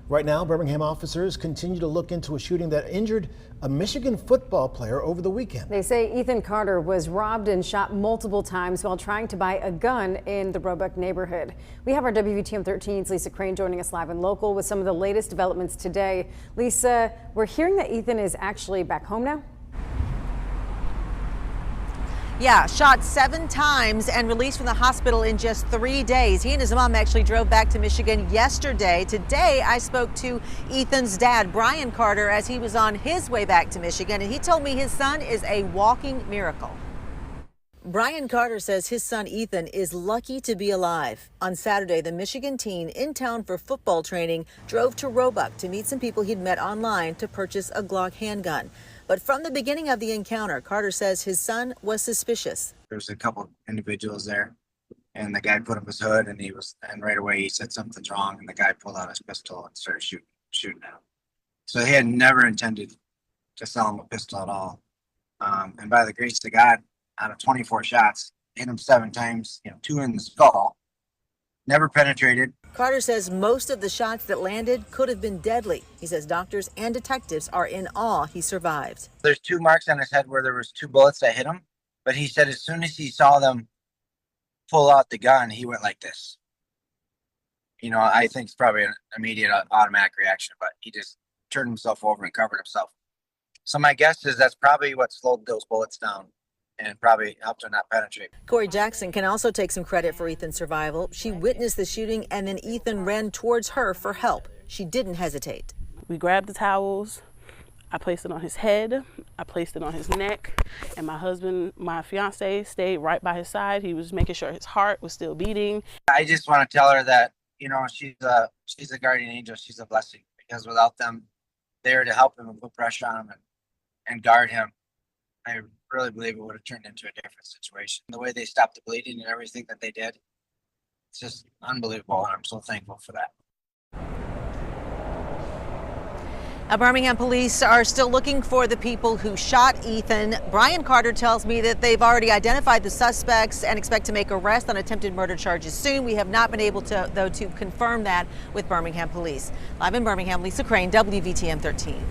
Right now, Birmingham officers continue to look into a shooting that injured a Michigan football player over the weekend. They say Ethan Carter was robbed and shot multiple times while trying to buy a gun in the Roebuck neighborhood. We have our WVTM 13's Lisa Crane joining us live and local with some of the latest developments today. Lisa, we're hearing that Ethan is actually back home now. Yeah, shot 7 times and released from the hospital in just 3 days. He and his mom actually drove back to Michigan yesterday. Today, I spoke to Ethan's dad, Brian Carter, as he was on his way back to Michigan, and he told me his son is a walking miracle. Brian Carter says his son Ethan is lucky to be alive. On Saturday, the Michigan teen in town for football training drove to Roebuck to meet some people he'd met online to purchase a Glock handgun. But from the beginning of the encounter, Carter says his son was suspicious. There was a couple individuals there, and the guy put up his hood, and right away he said something's wrong, and the guy pulled out his pistol and started shooting at him. So he had never intended to sell him a pistol at all. And by the grace of God, out of 24 shots, hit him 7 times, 2 in the skull, never penetrated. Carter says most of the shots that landed could have been deadly. He says doctors and detectives are in awe he survived. There's 2 marks on his head where there was 2 bullets that hit him, but he said as soon as he saw them pull out the gun, he went like this. I think it's probably an immediate automatic reaction, but he just turned himself over and covered himself. So my guess is that's probably what slowed those bullets down and probably helped her not penetrate. Corey Jackson can also take some credit for Ethan's survival. She witnessed the shooting and then Ethan ran towards her for help. She didn't hesitate. We grabbed the towels. I placed it on his head. I placed it on his neck. And my husband, my fiance, stayed right by his side. He was making sure his heart was still beating. I just want to tell her that, she's a guardian angel. She's a blessing, because without them there to help him and put pressure on him and guard him, I really believe it would have turned into a different situation. The way they stopped the bleeding and everything that they did, it's just unbelievable, and I'm so thankful for that. Birmingham police are still looking for the people who shot Ethan. Brian Carter tells me that they've already identified the suspects and expect to make arrests on attempted murder charges soon. We have not been able to, though, to confirm that with Birmingham police. Live in Birmingham, Lisa Crane, WVTM 13.